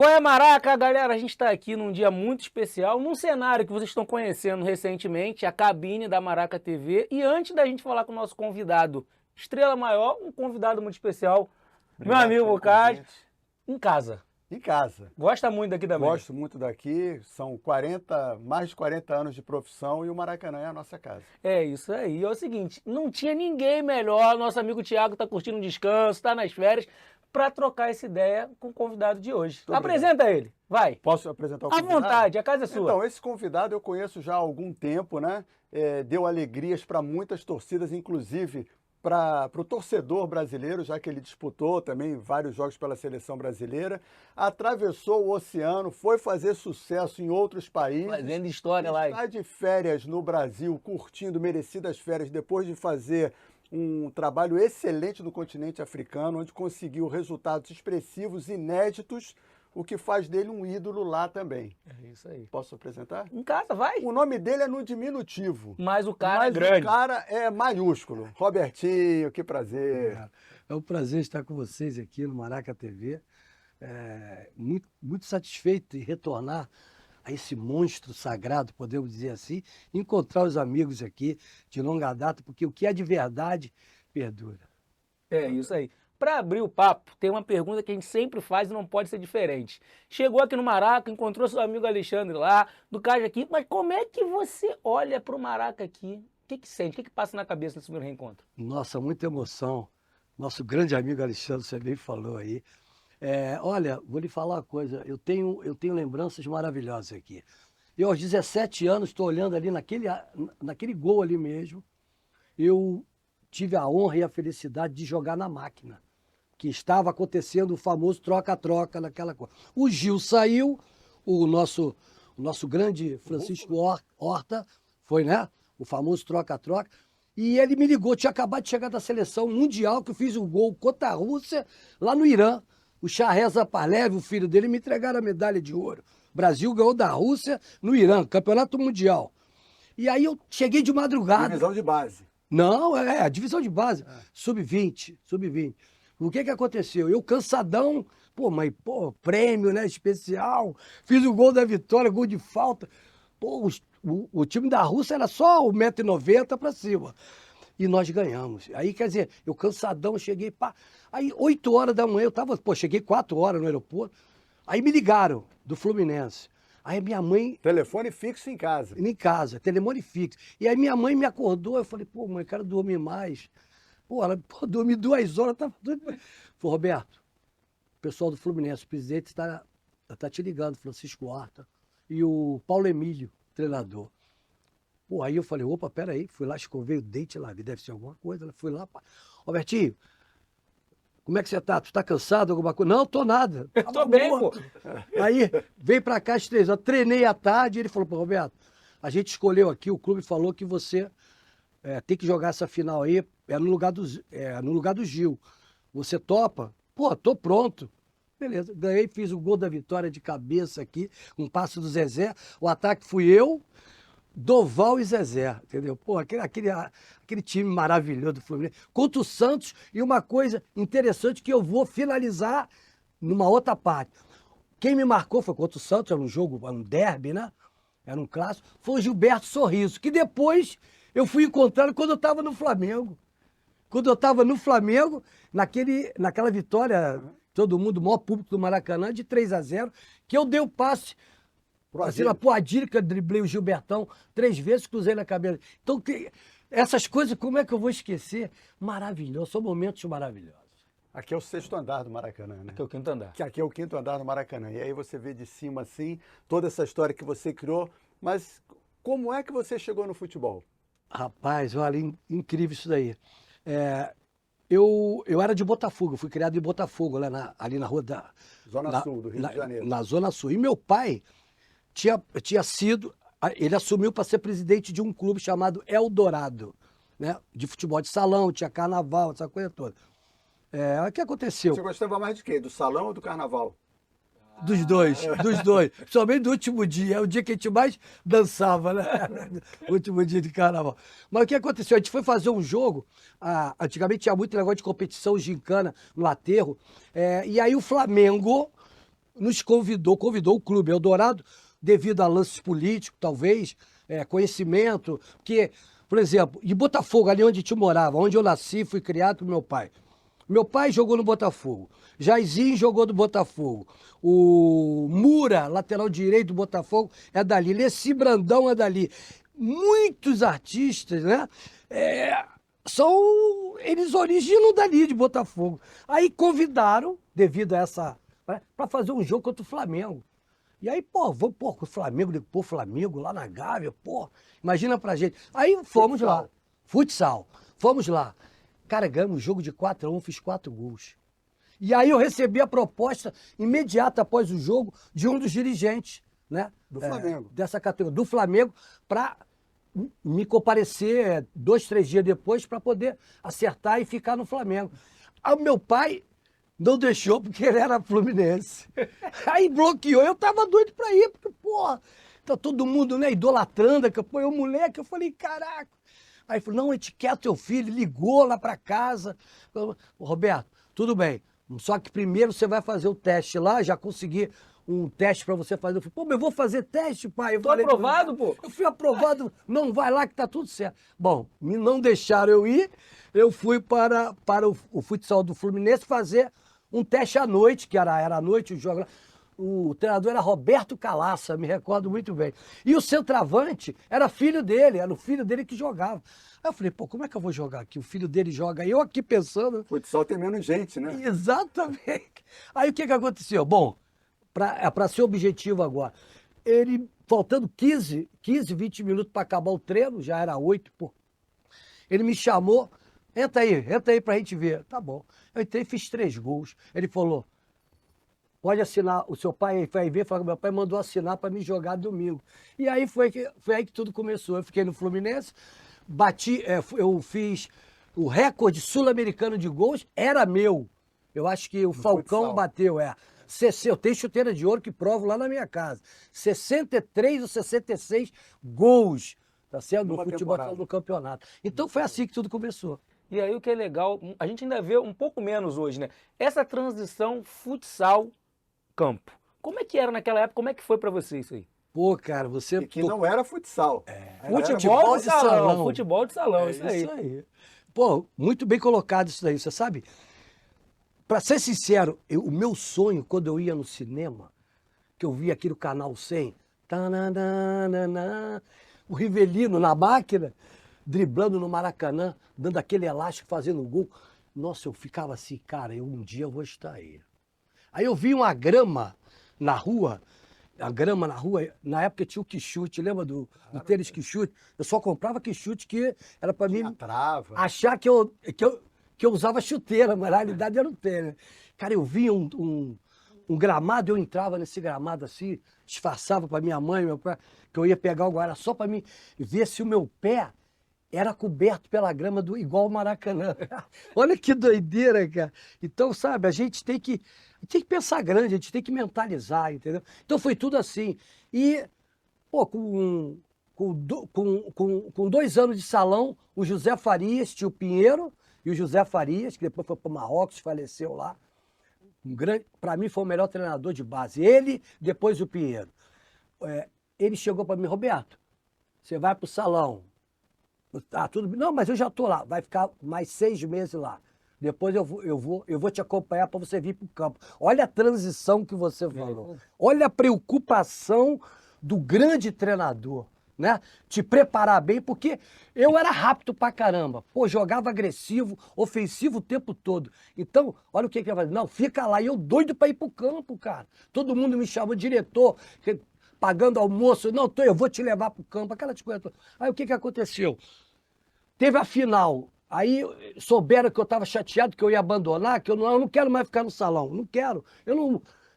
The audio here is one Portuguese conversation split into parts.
Qual é, Maraca, galera? A gente está aqui num dia muito especial, num cenário que vocês estão conhecendo recentemente, a cabine da Maraca TV. E antes da gente falar com o nosso convidado, estrela maior, um convidado muito especial, meu Obrigado amigo pelo Lucas, convite. em casa. Em casa. Gosta muito daqui também. Gosto muito daqui, são mais de 40 anos de profissão e o Maracanã é a nossa casa. É isso aí. É o seguinte, não tinha ninguém melhor, nosso amigo Thiago está curtindo um descanso, está nas férias, para trocar essa ideia com o convidado de hoje. Muito Apresenta ele, vai. Posso apresentar o À convidado? vontade, a casa é sua. Então, esse convidado eu conheço já há algum tempo, né? Deu alegrias para muitas torcidas, inclusive para o torcedor brasileiro, já que ele disputou também vários jogos pela seleção brasileira, atravessou o oceano, foi fazer sucesso em outros países. Fazendo história lá. Está de férias no Brasil, curtindo merecidas férias, depois de fazer um trabalho excelente no continente africano, onde conseguiu resultados expressivos, inéditos, o que faz dele um ídolo lá também. É isso aí. Posso apresentar? Em casa, vai. O nome dele é no diminutivo. Mas o cara é Mas grande. o cara é maiúsculo. Robertinho, que prazer. É um prazer estar com vocês aqui no Maraca TV. Muito satisfeito em retornar a esse monstro sagrado, podemos dizer assim, encontrar os amigos aqui de longa data, porque o que é de verdade perdura. É isso aí. Para abrir o papo, tem uma pergunta que a gente sempre faz e não pode ser diferente. Chegou aqui no Maraca, encontrou seu amigo Alexandre lá, do Caixa aqui, mas como é que você olha para o Maraca aqui? O que sente? O que passa na cabeça nesse primeiro reencontro? Nossa, muita emoção. Nosso grande amigo Alexandre, você bem falou aí. Olha, vou lhe falar uma coisa, eu tenho lembranças maravilhosas aqui. Eu, aos 17 anos, estou olhando ali naquele gol ali mesmo, eu tive a honra e a felicidade de jogar na máquina, que estava acontecendo o famoso troca-troca naquela coisa. O Gil saiu, o nosso grande Francisco Horta foi, né? O famoso troca-troca. E ele me ligou, tinha acabado de chegar da seleção mundial, que eu fiz um gol contra a Rússia, lá no Irã. O Shahrez Zaparlev, o filho dele, me entregaram a medalha de ouro. O Brasil ganhou da Rússia no Irã, campeonato mundial. E aí eu cheguei de madrugada. Divisão de base. Não, a divisão de base. Sub-20. O que aconteceu? Eu cansadão, prêmio, né, especial. Fiz o gol da vitória, gol de falta. O time da Rússia era só 1,90 m para cima. E nós ganhamos. Aí, quer dizer, eu cansadão, cheguei, Aí, 8 horas da manhã, cheguei 4 horas no aeroporto. Aí me ligaram, do Fluminense. Aí minha mãe... Telefone fixo em casa. Em casa, telefone fixo. E aí minha mãe me acordou, eu falei, mãe, quero dormir mais. Dormi 2 horas, tá doido. Falei, Roberto, o pessoal do Fluminense, o presidente tá te ligando, Francisco Horta, e o Paulo Emílio, treinador. Aí eu falei, opa, peraí, fui lá, escovei o dente lá, deve ser alguma coisa, fui lá, Robertinho, como é que você tá? Tu tá cansado, alguma coisa? Não, tô nada. Eu tô bem, pô. Aí, veio pra cá às 3 horas, treinei à tarde, ele falou, Roberto, a gente escolheu aqui, o clube falou que você tem que jogar essa final aí, no lugar do Gil. Você topa? Tô pronto. Beleza, ganhei, fiz o gol da vitória de cabeça aqui, um passe do Zezé, o ataque fui eu, Doval e Zezé, entendeu? Aquele time maravilhoso do Fluminense. Contra o Santos, e uma coisa interessante que eu vou finalizar numa outra parte. Quem me marcou foi contra o Santos, era um jogo, um derby, né? Era um clássico. Foi o Gilberto Sorriso, que depois eu fui encontrado quando eu estava no Flamengo. Quando eu estava no Flamengo, naquela vitória, todo mundo, o maior público do Maracanã, de 3-0, que eu dei o passe. Assim, pro Adílio, que eu driblei o Gilbertão 3 vezes, cruzei na cabeça. Então, essas coisas, como é que eu vou esquecer? Maravilhoso, são momentos maravilhosos. Aqui é o 6º andar do Maracanã, né? Aqui é o 5º andar. Aqui é o 5º andar do Maracanã. E aí você vê de cima, assim, toda essa história que você criou. Mas como é que você chegou no futebol? Rapaz, olha, incrível isso daí. Eu era de Botafogo, fui criado em Botafogo, ali na rua da... Zona Sul do Rio de Janeiro. Na Zona Sul. E meu pai ele assumiu para ser presidente de um clube chamado Eldorado, né? De futebol de salão, tinha carnaval, essa coisa toda. O que aconteceu? Você gostava mais de quê? Do salão ou do carnaval? Dos dois. Principalmente do último dia, é o dia que a gente mais dançava, né? O último dia de carnaval. Mas o que aconteceu? A gente foi fazer um jogo, antigamente tinha muito negócio de competição, gincana, no aterro, e aí o Flamengo nos convidou o Clube Eldorado, devido a lances políticos, talvez, conhecimento, porque, por exemplo, de Botafogo, ali onde a gente morava, onde eu nasci, fui criado com meu pai. Meu pai jogou no Botafogo, Jairzinho jogou no Botafogo, o Mura, lateral direito do Botafogo, é dali, Leci Brandão é dali. Muitos artistas, né, eles originam dali, de Botafogo. Aí convidaram, devido a essa, para fazer um jogo contra o Flamengo. E aí, vamos, com o Flamengo, Flamengo lá na Gávea, imagina pra gente. Aí fomos lá, futsal, fomos lá. Cara, ganhamos um jogo de 4-1, fiz 4 gols. E aí eu recebi a proposta imediata após o jogo de um dos dirigentes, né? Do Flamengo. Dessa categoria, do Flamengo, para me comparecer 2, 3 dias depois para poder acertar e ficar no Flamengo. Aí o meu pai não deixou porque ele era fluminense. Aí bloqueou. Eu tava doido pra ir, porque, tá todo mundo, né, idolatrando, que eu moleque, eu falei, caraca. Aí falou, não, a gente quer teu filho, ligou lá pra casa. Roberto, tudo bem, só que primeiro você vai fazer o teste lá, já consegui um teste pra você fazer. Eu falei, mas eu vou fazer teste, pai. Eu falei, aprovado, pô? Eu fui aprovado, não, vai lá que tá tudo certo. Bom, me não deixaram eu ir, eu fui para o futsal do Fluminense fazer um teste à noite, que era à noite o jogo. O treinador era Roberto Calaça, me recordo muito bem. E o centroavante era filho dele, era o filho dele que jogava. Aí eu falei, como é que eu vou jogar aqui? O filho dele joga. E eu aqui pensando... Futsal tem menos gente, né? Exatamente. Aí o que aconteceu? Bom, para ser objetivo agora, ele, faltando 15, 20 minutos para acabar o treino, já era 8, ele me chamou, entra aí pra gente ver. Tá bom. Eu entrei e fiz 3 gols. Ele falou, pode assinar, o seu pai vai ver, falou que meu pai mandou assinar para me jogar domingo. E aí foi aí que tudo começou. Eu fiquei no Fluminense, eu fiz o recorde sul-americano de gols, era meu. Eu acho que o Falcão futsal. bateu, eu tenho chuteira de ouro que provo lá na minha casa. 63 ou 66 gols, tá certo? No Numa futebol temporada. do campeonato. Então foi assim que tudo começou. E aí o que é legal, a gente ainda vê um pouco menos hoje, né? Essa transição futsal-campo. Como é que era naquela época? Como é que foi pra você isso aí? Cara, você... E que não era futsal. Futebol de salão. Futebol de salão, isso aí. Isso aí. Muito bem colocado isso daí, você sabe? Pra ser sincero, o meu sonho, quando eu ia no cinema, que eu via aqui no Canal 100, o Rivelino na máquina, driblando no Maracanã, dando aquele elástico, fazendo um gol. Nossa, eu ficava assim, cara, um dia eu vou estar aí. Aí eu vi uma grama na rua, na época tinha o quichute, lembra do tênis quichute? Eu só comprava quichute que era pra mim Trava. achar que eu usava chuteira, mas na realidade era um tênis. Cara, eu via um gramado, eu entrava nesse gramado assim, disfarçava pra minha mãe, meu pai, que eu ia pegar o guarda só pra mim ver se o meu pé era coberto pela grama igual o Maracanã. Olha que doideira, cara. Então, sabe, a gente tem que pensar grande, a gente tem que mentalizar, entendeu? Então foi tudo assim. E, com 2 anos de salão, o José Farias, tio Pinheiro, e o José Farias, que depois foi para o Marrocos, faleceu lá. Para mim foi o melhor treinador de base. Ele, depois o Pinheiro. Ele chegou para mim, Roberto, você vai para o salão. Tudo bem. Não, mas eu já estou lá. Vai ficar mais 6 meses lá. Depois eu vou te acompanhar para você vir para o campo. Olha a transição que você falou. Olha a preocupação do grande treinador, né? Te preparar bem, porque eu era rápido pra caramba. Jogava agressivo, ofensivo o tempo todo. Então, olha o que ele vai fazer. Não, fica lá. E eu doido para ir pro campo, cara. Todo mundo me chamou, diretor, pagando almoço. Não, eu vou te levar pro campo. Aquela coisa toda. Aí o que aconteceu? Teve a final. Aí souberam que eu estava chateado, que eu ia abandonar, que eu não quero mais ficar no salão. Não quero.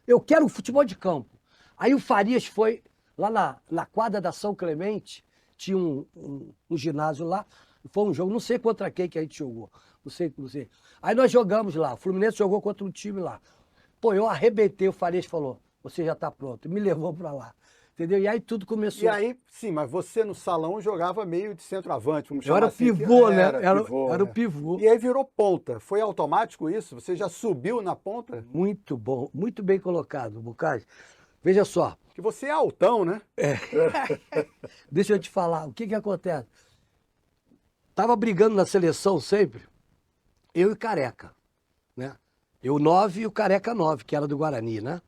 Eu quero futebol de campo. Aí o Farias foi lá na quadra da São Clemente, tinha um ginásio lá, foi um jogo, não sei contra quem que a gente jogou. Não sei. Aí nós jogamos lá, o Fluminense jogou contra um time lá. Eu arrebentei, o Farias falou, você já está pronto. Me levou para lá. entendeu? E aí tudo começou. E aí, sim, mas você no salão jogava meio de centroavante, vamos Eu chamar era assim. pivô, né? Pivô, Era o é. pivô. E aí virou ponta. Foi automático isso? Você já subiu na ponta? Muito bom, muito bem colocado, Bucay. Veja só, Que você é altão, né? deixa eu te falar, o que que acontece? Tava brigando na seleção sempre, eu e Careca, né? Eu 9 e o Careca 9, que era do Guarani, né?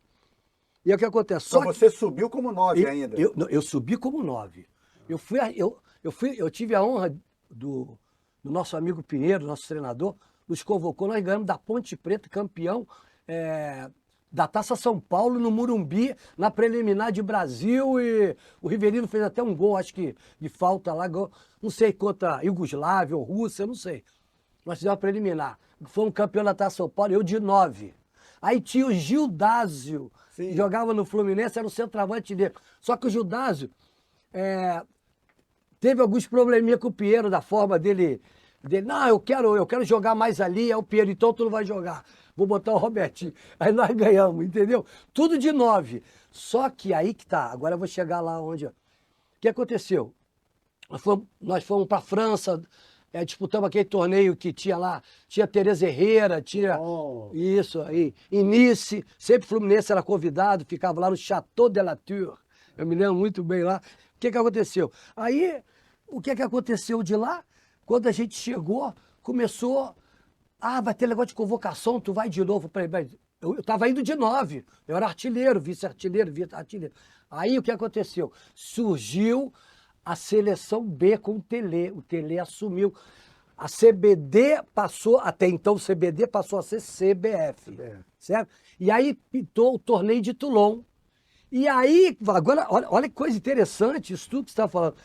E aí o que acontece? Só você subiu como 9 ainda. Eu subi como 9. Eu tive a honra do nosso amigo Pinheiro, nosso treinador, nos convocou, nós ganhamos da Ponte Preta, campeão da Taça São Paulo, no Morumbi, na preliminar de Brasil, e o Rivelino fez até um gol, acho que de falta lá, gol, não sei, contra Iugoslávia ou Rússia, não sei. Nós fizemos a preliminar. Fomos campeão da Taça São Paulo, eu de 9. Aí tinha o Gildásio, Sim. que jogava no Fluminense, era o centroavante dele. Só que o Gildásio teve alguns probleminha com o Pinheiro, da forma dele. Não, eu quero jogar mais ali, é o Pinheiro, então tu não vai jogar. Vou botar o Robertinho. Aí nós ganhamos, entendeu? Tudo de 9. Só que aí que tá, agora eu vou chegar lá onde... O que aconteceu? Nós fomos para a França, disputamos aquele torneio que tinha lá, tinha Tereza Herrera, tinha isso aí, em Nice, sempre Fluminense era convidado, ficava lá no Château de la Tour, eu me lembro muito bem lá. O que aconteceu? Aí, o que aconteceu de lá? Quando a gente chegou, começou, vai ter negócio de convocação, tu vai de novo. Eu estava indo de 9, eu era artilheiro, vice-artilheiro, vice-artilheiro. Aí o que aconteceu? Surgiu a seleção B com o Tele assumiu. A CBD passou, até então o CBD passou a ser CBF, certo? E aí pintou o torneio de Toulon. E aí, agora, olha que coisa interessante isso tudo que você está falando.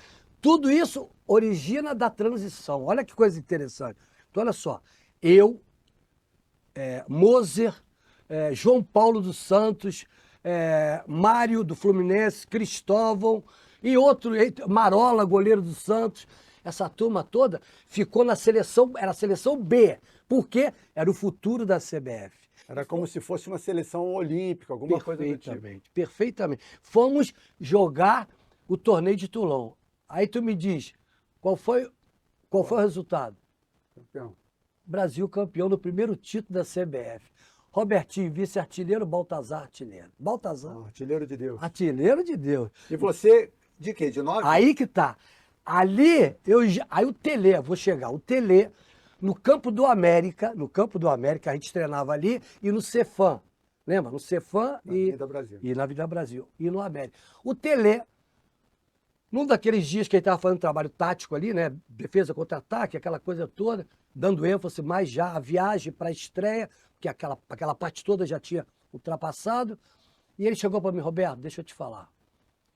Tudo isso origina da transição, olha que coisa interessante. Então olha só, eu, Moser, João Paulo dos Santos, Mário do Fluminense, Cristóvão, e outro, Marola, goleiro do Santos, essa turma toda ficou na seleção, era a seleção B, porque era o futuro da CBF. Era como se fosse uma seleção olímpica, alguma coisa do tipo. Perfeitamente. Fomos jogar o torneio de Toulon. Aí tu me diz, qual foi o resultado? Campeão. Brasil campeão no primeiro título da CBF. Robertinho, vice-artilheiro, Baltazar, artilheiro. Baltazar. Artilheiro de Deus. Artilheiro de Deus. E você, de quê? De 9? Aí que tá. Ali, aí o Tele, vou chegar, o Tele, no Campo do América, a gente treinava ali, e no Cefam. Lembra? No Cefam e na Vida Brasil. E no América. O Tele, num daqueles dias que ele estava fazendo trabalho tático ali, né? Defesa contra ataque, aquela coisa toda, dando ênfase mais já à viagem para a estreia, que aquela parte toda já tinha ultrapassado. E ele chegou para mim, Roberto, deixa eu te falar.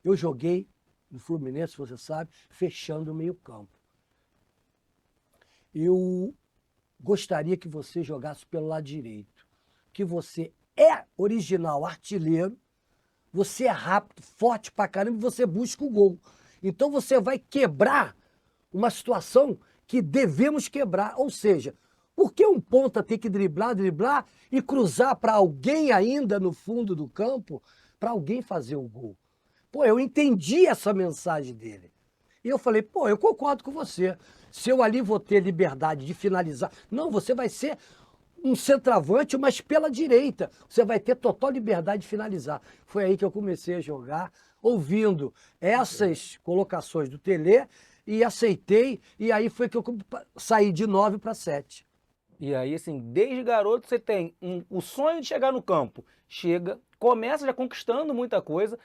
Eu joguei no Fluminense, você sabe, fechando o meio-campo. Eu gostaria que você jogasse pelo lado direito, que você é original, artilheiro, você é rápido, forte pra caramba e você busca o gol. Então você vai quebrar uma situação que devemos quebrar. Ou seja, por que um ponta tem que driblar e cruzar para alguém ainda no fundo do campo, para alguém fazer o gol? Pô, eu entendi essa mensagem dele. E eu falei, pô, eu concordo com você. Se eu ali vou ter liberdade de finalizar... Não, você vai ser um centroavante, mas pela direita. Você vai ter total liberdade de finalizar. Foi aí que eu comecei a jogar, ouvindo essas colocações do Tele, e aceitei, e aí foi que eu saí de 9 para 7. E aí, assim, desde garoto você tem o sonho de chegar no campo. Chega, começa já conquistando muita coisa.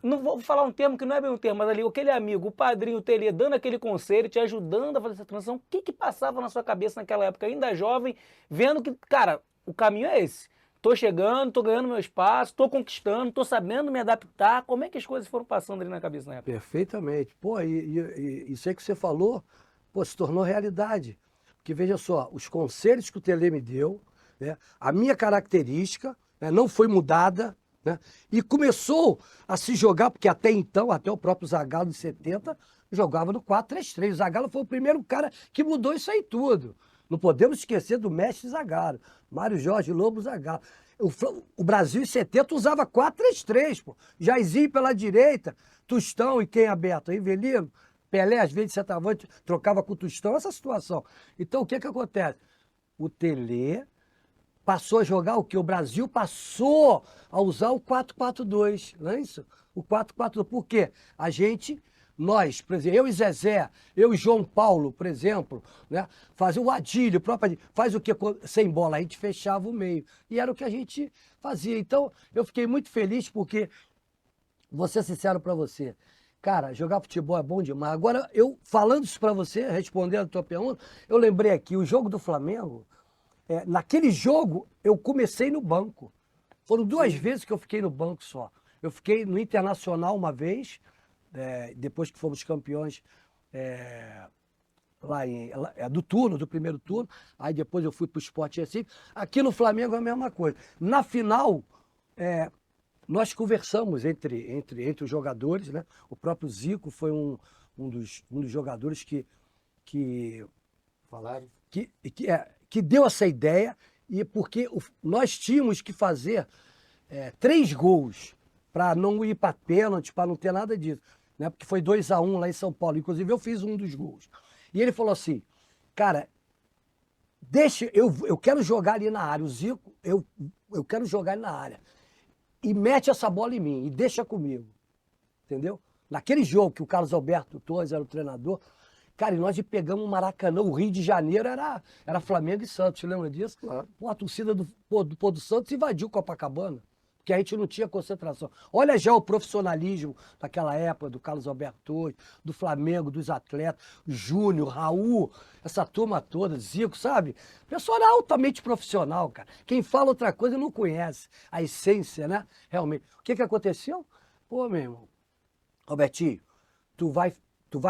Não vou falar um termo que não é bem um termo, mas ali aquele amigo, o padrinho, o Tele, dando aquele conselho, te ajudando a fazer essa transição. O que passava na sua cabeça naquela época, ainda jovem, vendo que, cara, o caminho é esse. Tô chegando, tô ganhando meu espaço, tô conquistando, tô sabendo me adaptar. Como é que as coisas foram passando ali na cabeça na época? Perfeitamente. Pô, e isso aí que você falou, pô, se tornou realidade. Porque veja só, os conselhos que o Tele me deu, né, a minha característica, né, não foi mudada, né, e começou a se jogar, porque até então, até o próprio Zagallo de 70, jogava no 4-3-3. O Zagallo foi o primeiro cara que mudou isso aí tudo. Não podemos esquecer do mestre Zagallo, Mário Jorge Lobo Zagallo. O Brasil em 70 usava 4-3-3, pô. Jairzinho pela direita, Tostão e quem aberto? Rivelino, Pelé, às vezes, centroavante, trocava com o Tostão, essa situação. Então, o que acontece? O Tele passou a jogar o quê? O Brasil passou a usar o 4-4-2, não é isso? O 4-4-2. Por quê? Nós, por exemplo, eu e Zezé, eu e João Paulo, por exemplo, né? Fazia o Adílio, o próprio Adílio, faz o quê? Sem bola, a gente fechava o meio. E era o que a gente fazia. Então, eu fiquei muito feliz porque, vou ser sincero pra você, cara, jogar futebol é bom demais. Agora, falando isso pra você, respondendo a tua pergunta, eu lembrei aqui, o jogo do Flamengo, naquele jogo, eu comecei no banco. Foram 2 vezes que eu fiquei no banco só. Eu fiquei no Internacional uma vez, depois que fomos campeões do primeiro turno, aí depois eu fui para o Sport Recife. Aqui no Flamengo é a mesma coisa. Na final, nós conversamos entre os jogadores, né? O próprio Zico foi um dos jogadores que Falaram? que deu essa ideia, e porque nós tínhamos que fazer 3 gols para não ir para pênalti, para não ter nada disso, né? Porque foi 2-1 lá em São Paulo. Inclusive, eu fiz um dos gols. E ele falou assim, cara, eu quero jogar ali na área. O Zico, eu quero jogar ali na área. E mete essa bola em mim, e deixa comigo. Entendeu? Naquele jogo que o Carlos Alberto Torres era o treinador, cara, e nós pegamos o Maracanã, o Rio de Janeiro era Flamengo e Santos, você lembra disso? Claro. Pô, a torcida do Pô do Santos invadiu Copacabana, porque a gente não tinha concentração. Olha já o profissionalismo daquela época, do Carlos Alberto Torres, do Flamengo, dos atletas, Júnior, Raul, essa turma toda, Zico, sabe? O pessoal era altamente profissional, cara. Quem fala outra coisa não conhece a essência, né? Realmente. O que aconteceu? Pô, meu irmão, Robertinho, tu vai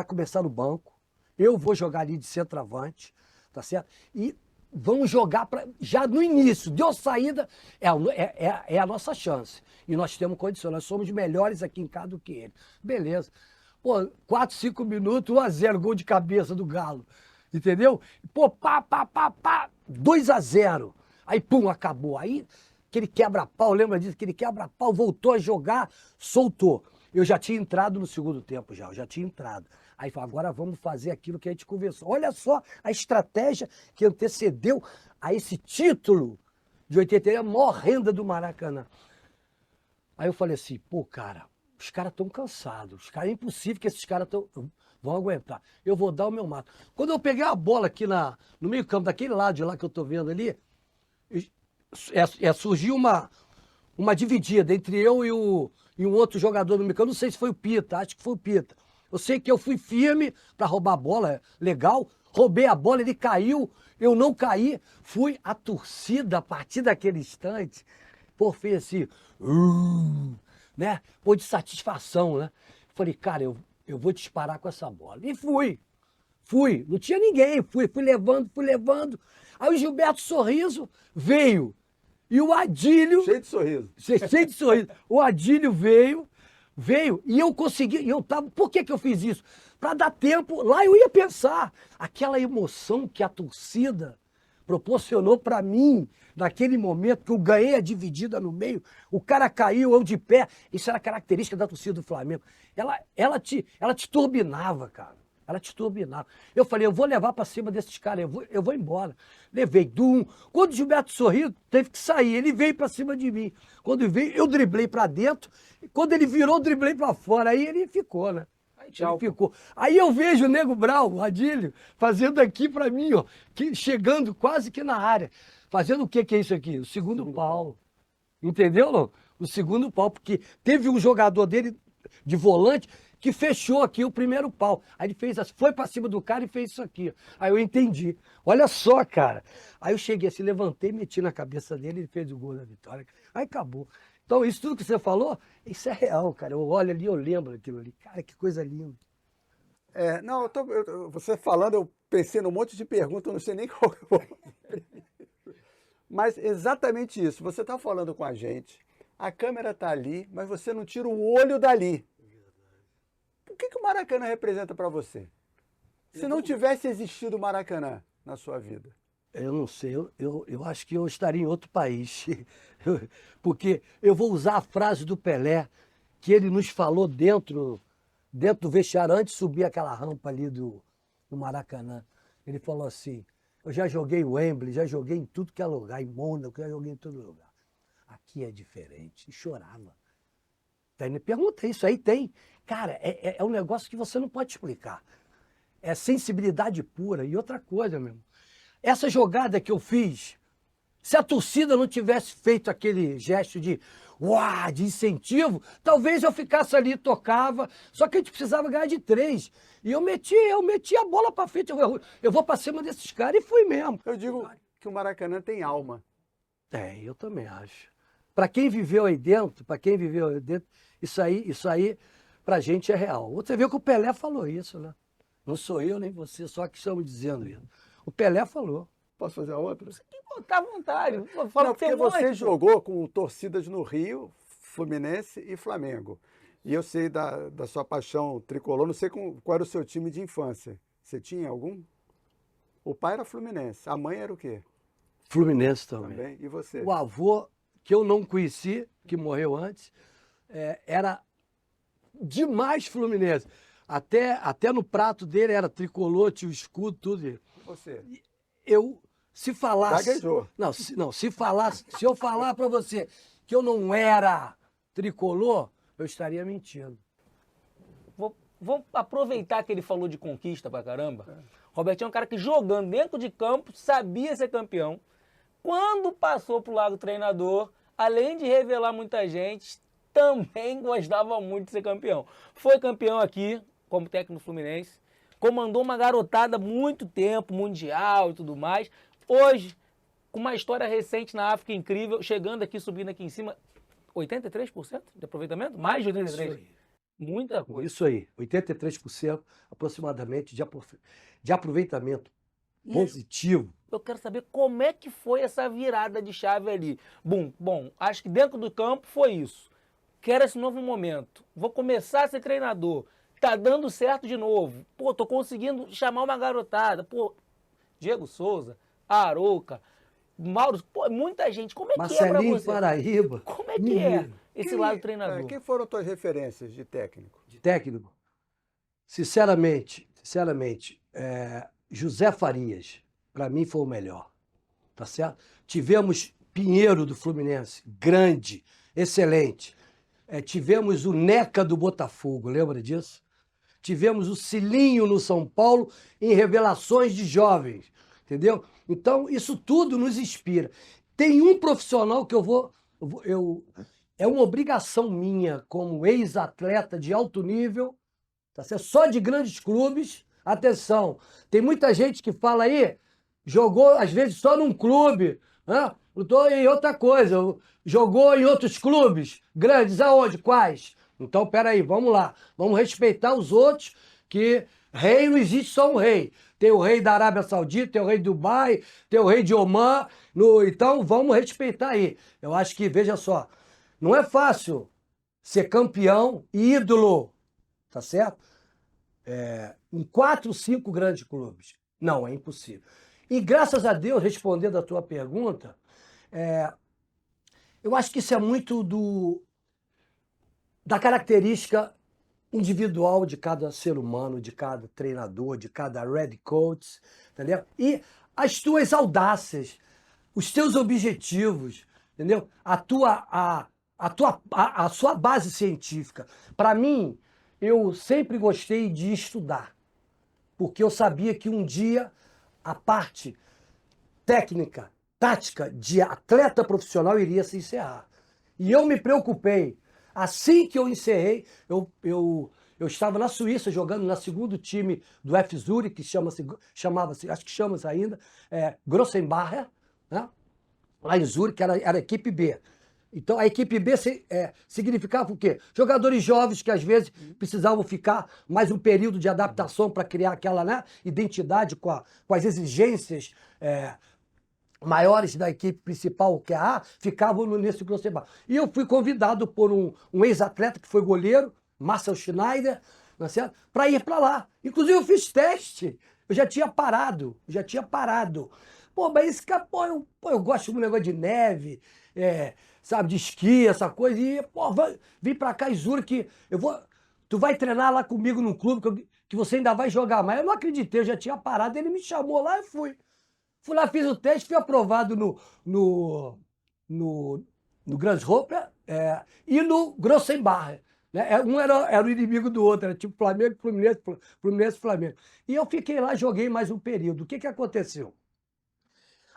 começar no banco, eu vou jogar ali de centroavante, tá certo? E vamos jogar já no início, deu saída, é a nossa chance. E nós temos condições, nós somos melhores aqui em casa do que ele. Beleza. Pô, 4, 5 minutos, 1-0, gol de cabeça do Galo. Entendeu? Pô, 2-0. Aí, pum, acabou. Aí, aquele quebra-pau, lembra disso? Aquele quebra-pau, voltou a jogar, soltou. Eu já tinha entrado no segundo tempo eu já tinha entrado. Aí falou, agora vamos fazer aquilo que a gente conversou. Olha só a estratégia que antecedeu a esse título de 83, a maior renda do Maracanã. Aí eu falei assim, pô, cara, os caras estão cansados. É impossível que esses caras vão aguentar. Eu vou dar o meu mato. Quando eu peguei a bola aqui no meio campo, daquele lado de lá que eu tô vendo ali, surgiu uma dividida entre eu e um outro jogador no meio campo. Eu não sei se foi o Pita, acho que foi o Pita. Eu sei que eu fui firme para roubar a bola, legal. Roubei a bola, ele caiu, eu não caí. Fui a torcida, a partir daquele instante, pô, fez assim, né? Pô, de satisfação, né? Falei, cara, eu vou disparar com essa bola. E fui. Não tinha ninguém, fui levando. Aí o Gilberto Sorriso veio. E o Adílio... Cheio de sorriso. Cheio de sorriso. O Adílio veio e eu consegui, por que eu fiz isso? Para dar tempo, lá eu ia pensar, aquela emoção que a torcida proporcionou para mim, naquele momento que eu ganhei a dividida no meio, o cara caiu, eu de pé, isso era característica da torcida do Flamengo, ela te turbinava, cara. Ela te turbinava. Eu falei, eu vou levar para cima desses caras, eu vou embora. Levei Quando o Gilberto sorriu, teve que sair. Ele veio para cima de mim. Quando ele veio, eu driblei para dentro. Quando ele virou, eu driblei para fora. Aí ele ficou, né? Aí, tchau. Ele ficou. Aí eu vejo o Nego Brau, o Adílio, fazendo aqui para mim, ó, chegando quase que na área. Fazendo o que é isso aqui? O segundo pau. Entendeu, não? O segundo pau, porque teve um jogador dele de volante que fechou aqui o primeiro pau. Aí ele fez assim, foi pra cima do cara e fez isso aqui. Aí eu entendi. Olha só, cara. Aí eu cheguei assim, levantei, meti na cabeça dele, ele fez o gol da vitória. Aí acabou. Então isso tudo que você falou, isso é real, cara. Eu olho ali, eu lembro daquilo ali. Cara, que coisa linda. Não, você falando, eu pensei num monte de perguntas, eu não sei nem qual que eu vou fazer. Mas exatamente isso. Você está falando com a gente, a câmera está ali, mas você não tira o olho dali. O que o Maracanã representa para você? Se não tivesse existido o Maracanã na sua vida? Eu não sei, eu acho que eu estaria em outro país. Porque eu vou usar a frase do Pelé, que ele nos falou dentro do vestiário, antes de subir aquela rampa ali do Maracanã. Ele falou assim, eu já joguei em Wembley, já joguei em tudo que é lugar, em Mônaco, já joguei em todo lugar. Aqui é diferente. E chorava. Daí pergunta, isso aí tem. Cara, é um negócio que você não pode explicar. É sensibilidade pura. E outra coisa, meu irmão. Essa jogada que eu fiz, se a torcida não tivesse feito aquele gesto de uau, de incentivo, talvez eu ficasse ali e tocava. Só que a gente precisava ganhar de 3. E eu meti a bola pra frente. Eu vou pra cima desses caras e fui mesmo. Eu digo que o Maracanã tem alma. Eu também acho. Para quem viveu aí dentro, isso aí pra gente é real. Você viu que o Pelé falou isso, né? Não sou eu nem você, só que estamos dizendo isso. O Pelé falou. Posso fazer a outra? Tá à vontade. Não, porque você jogou com torcidas no Rio, Fluminense e Flamengo. E eu sei da sua paixão tricolor, não sei qual era o seu time de infância. Você tinha algum? O pai era Fluminense, a mãe era o quê? Fluminense também. Também. E você? O avô, que eu não conheci, que morreu antes, era demais Fluminense. Até no prato dele era tricolor, tinha o escudo, tudo. E você? Se falasse... Gaguejou. Se eu falar para você que eu não era tricolor, eu estaria mentindo. Vou aproveitar que ele falou de conquista pra caramba. Robertinho é um cara que jogando dentro de campo sabia ser campeão. Quando passou pro lado treinador, além de revelar muita gente, também gostava muito de ser campeão. Foi campeão aqui, como técnico do Fluminense. Comandou uma garotada muito tempo, mundial e tudo mais. Hoje, com uma história recente na África incrível, chegando aqui, subindo aqui em cima, 83% de aproveitamento? Mais de 83%. Muita coisa. Isso aí, 83% aproximadamente de aproveitamento positivo. Eu quero saber como é que foi essa virada de chave ali. Bom, acho que dentro do campo foi isso. Quero esse novo momento. Vou começar a ser treinador. Tá dando certo de novo. Pô, tô conseguindo chamar uma garotada. Pô, Diego Souza, Arouca, Mauro, pô, muita gente. Como é que é pra Marcelinho você? Paraíba. Como é que é esse lado treinador? Quem foram tuas referências de técnico? De técnico? Sinceramente, José Farias, para mim foi o melhor. Tá certo? Tivemos Pinheiro do Fluminense, grande, excelente. Tivemos o Neca do Botafogo, lembra disso? Tivemos o Cilinho no São Paulo em revelações de jovens, entendeu? Então, isso tudo nos inspira. Tem um profissional que é uma obrigação minha, como ex-atleta de alto nível, tá certo? Só de grandes clubes. Atenção, tem muita gente que fala aí, jogou às vezes só num clube, né? Em outra coisa, jogou em outros clubes grandes, aonde? Quais? Então, peraí, vamos lá. Vamos respeitar os outros, que rei não existe só um rei. Tem o rei da Arábia Saudita, tem o rei de Dubai, tem o rei de Omã. Então, vamos respeitar aí. Eu acho que, veja só, não é fácil ser campeão e ídolo, tá certo? Em 4, 5 grandes clubes. Não, é impossível. E graças a Deus, respondendo a tua pergunta, eu acho que isso é muito da característica individual de cada ser humano, de cada treinador, de cada head coach, entendeu? E as tuas audácias, os teus objetivos, entendeu? A sua base científica. Para mim, eu sempre gostei de estudar, porque eu sabia que um dia a parte técnica, tática de atleta profissional iria se encerrar. E eu me preocupei. Assim que eu encerrei, eu estava na Suíça jogando no segundo time do F Zurich, que chamava-se, acho que chama-se ainda, Grossenbacher, né? Lá em Zurich, era a equipe B. Então, a equipe B significava o quê? Jogadores jovens que, às vezes, precisavam ficar mais um período de adaptação para criar aquela, né, identidade com as exigências maiores da equipe principal, que é a A, ficavam nesse Grossenbach. E eu fui convidado por um ex-atleta que foi goleiro, Marcel Schneider, para ir para lá. Inclusive, eu fiz teste. Eu já tinha parado. Pô, mas esse cara, eu gosto de um negócio de neve, sabe, de esqui, essa coisa. E, pô, vem pra cá e juro que tu vai treinar lá comigo num clube que você ainda vai jogar. Mas eu não acreditei, eu já tinha parado, ele me chamou lá e fui. Fui lá, fiz o teste, fui aprovado no, no Grasshopper e no Grossenbach. Né? Um era o inimigo do outro, era tipo Flamengo, Fluminense, Fluminense, Flamengo. E eu fiquei lá, joguei mais um período. O que aconteceu?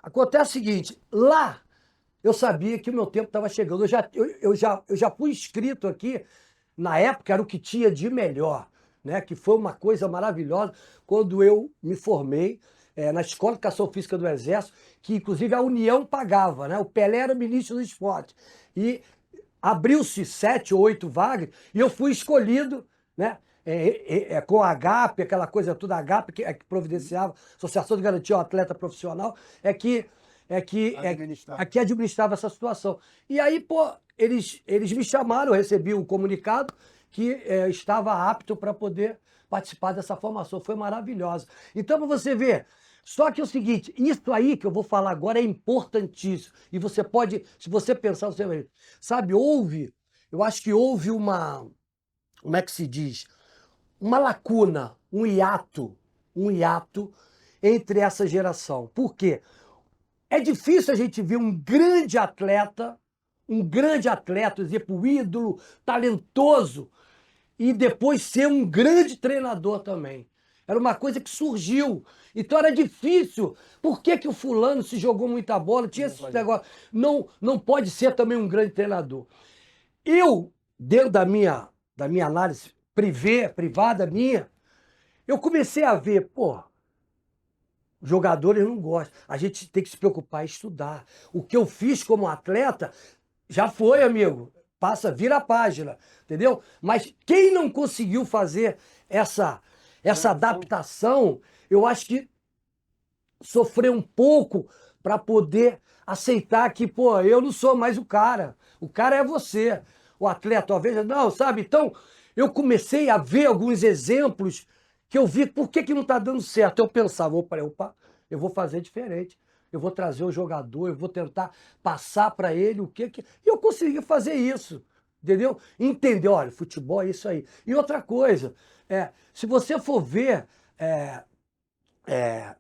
Acontece o seguinte, lá eu sabia que o meu tempo estava chegando. Eu já fui inscrito aqui, na época era o que tinha de melhor, né? Que foi uma coisa maravilhosa quando eu me formei na Escola de Educação Física do Exército, que inclusive a União pagava, né? O Pelé era o ministro do esporte. E abriu-se 7 ou 8 vagas e eu fui escolhido, né? Com a AGAP, aquela coisa toda, a AGAP, que providenciava, Associação de Garantia ao Atleta Profissional, que administrava essa situação. E aí, pô, eles me chamaram, eu recebi um comunicado que estava apto para poder participar dessa formação. Foi maravilhosa. Então, para você ver, só que é o seguinte, isso aí que eu vou falar agora é importantíssimo. E você pode, se você pensar, você vai, sabe, eu acho que houve como é que se diz? Uma lacuna, um hiato entre essa geração. Por quê? É difícil a gente ver um grande atleta, exemplo, ídolo, talentoso, e depois ser um grande treinador também. Era uma coisa que surgiu. Então era difícil. Por que o fulano se jogou muita bola? Tinha esse negócio. Não pode ser também um grande treinador. Eu, dentro da minha análise privada minha, eu comecei a ver, pô, jogadores não gostam. A gente tem que se preocupar em estudar. O que eu fiz como atleta já foi, amigo. Vira a página, entendeu? Mas quem não conseguiu fazer essa adaptação, eu acho que sofreu um pouco para poder aceitar que, pô, eu não sou mais o cara. O cara é você. O atleta, talvez, não, sabe? Então, eu comecei a ver alguns exemplos que eu vi, por que não está dando certo? Eu pensava, opa, eu vou fazer diferente. Eu vou trazer o jogador, eu vou tentar passar para ele o que... E eu consegui fazer isso, entendeu? Entender, olha, futebol é isso aí. E outra coisa, se você for ver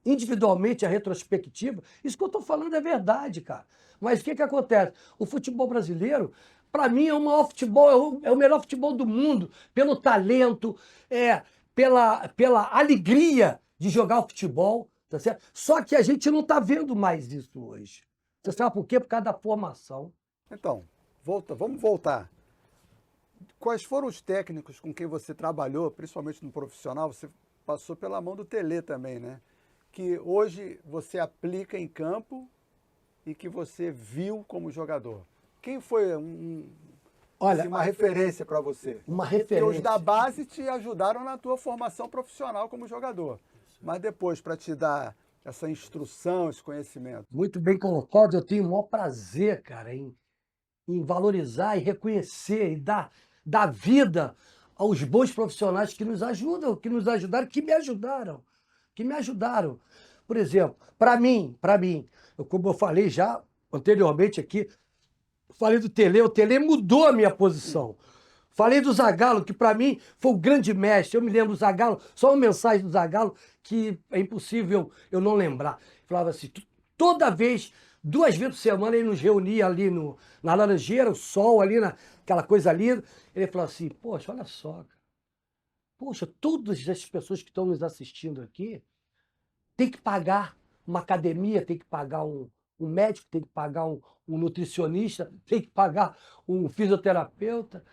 individualmente a retrospectiva, isso que eu estou falando é verdade, cara. Mas o que acontece? O futebol brasileiro, para mim, é o maior futebol, é o melhor futebol do mundo, pelo talento, pela alegria de jogar o futebol, tá certo? Só que a gente não está vendo mais isso hoje. Você sabe por quê? Por causa da formação. Então, vamos voltar. Quais foram os técnicos com quem você trabalhou, principalmente no profissional? Você passou pela mão do Tele também, né? Que hoje você aplica em campo e que você viu como jogador. Quem foi uma referência para você? Uma referência. Porque os da base te ajudaram na tua formação profissional como jogador. Mas depois, para te dar essa instrução, esse conhecimento. Muito bem colocado, eu tenho o maior prazer, cara, em valorizar e reconhecer e dar vida aos bons profissionais que nos ajudam, que me ajudaram. Por exemplo, para mim, como eu falei já anteriormente aqui, falei do Tele, o Tele mudou a minha posição. Falei do Zagallo, que para mim foi o grande mestre. Eu me lembro do Zagallo, só uma mensagem do Zagallo que é impossível eu não lembrar. Falava assim, toda vez, 2 vezes por semana, ele nos reunia ali na Laranjeira, o sol ali, aquela coisa linda. Ele falou assim, poxa, olha só, cara. Poxa, todas as pessoas que estão nos assistindo aqui tem que pagar uma academia, tem que pagar um médico, tem que pagar um nutricionista, tem que pagar um fisioterapeuta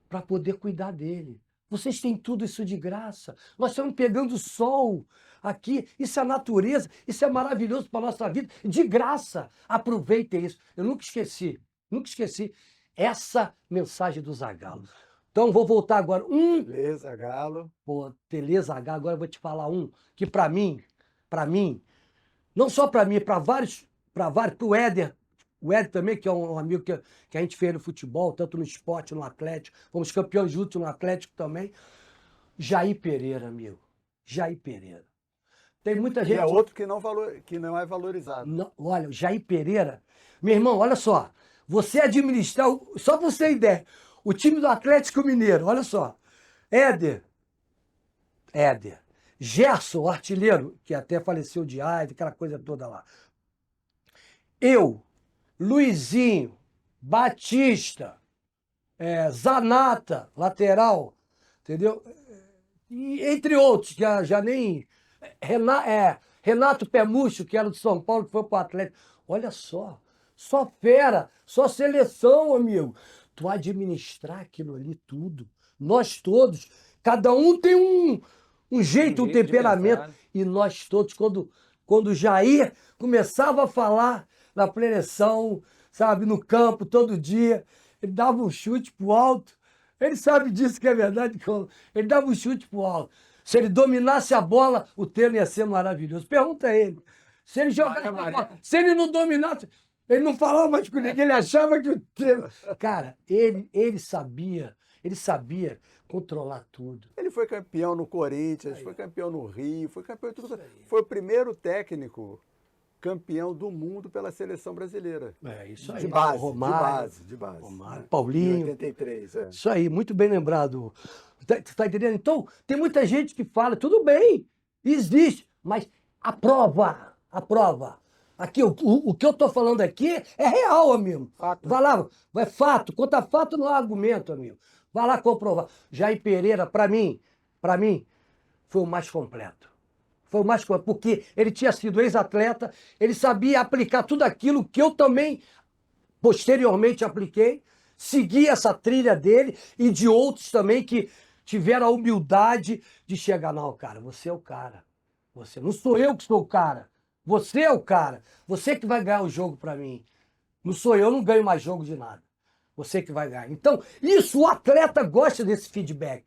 para poder cuidar dele. Vocês têm tudo isso de graça. Nós estamos pegando sol aqui. Isso é natureza, isso é maravilhoso para a nossa vida. De graça. Aproveitem isso. Eu nunca esqueci essa mensagem do Zagallo. Então, vou voltar agora. Tele, Zagallo. Pô, Tele, Zagallo, agora eu vou te falar que para mim, não só para mim, para vários, pro Éder, o Éder também, que é um amigo que a gente fez no futebol, tanto no esporte, no Atlético, fomos campeões juntos no Atlético também. Jair Pereira, amigo. Jair Pereira. Tem muita E gente... é outro que não é valorizado. Olha, o Jair Pereira... Meu irmão, olha só. Você administrar... Só pra você ter ideia. O time do Atlético Mineiro, olha só. Éder. Gerson, o artilheiro, que até faleceu de AIDS, aquela coisa toda lá. Eu, Luizinho, Batista, Zanata, lateral, entendeu? E, entre outros, já nem... Renato Pemucho, que era do São Paulo, que foi pro Atlético. Olha só fera, só seleção, amigo. Tu administrar aquilo ali tudo, nós todos, cada um tem um jeito, um jeito de temperamento. pensar, né? E nós todos, quando o Jair começava a falar na preleção, sabe, no campo, todo dia, ele dava um chute pro alto. Ele sabe disso que é verdade. Ele dava um chute pro alto. Se ele dominasse a bola, o treino ia ser maravilhoso. Pergunta a ele. Se ele jogasse a bola, se ele não dominasse, ele não falava mais com ninguém, ele achava que o treino... Cara, ele sabia controlar tudo. Ele foi campeão no Corinthians, foi campeão no Rio, foi campeão em tudo. Foi o primeiro técnico campeão do mundo pela seleção brasileira. Isso aí. De base, Romário, de base. Romário, Em Paulinho. 83, é. Isso aí, muito bem lembrado. Tá entendendo? Então, tem muita gente que fala, tudo bem, existe, mas aprova. Aqui, o que eu tô falando aqui é real, amigo. Fato. Vai lá, é fato. Contra fato não há argumento, amigo. Vai lá comprovar. Jair Pereira, para mim, foi o mais completo. Foi o mais completo, porque ele tinha sido ex-atleta, ele sabia aplicar tudo aquilo que eu também posteriormente apliquei, segui essa trilha dele e de outros também que tiveram a humildade de chegar. Não, cara, você é o cara. Você não sou eu que sou o cara. Você é o cara. Você que vai ganhar o jogo para mim. Não sou eu, não ganho mais jogo de nada. Você que vai ganhar. Então, isso, o atleta gosta desse feedback.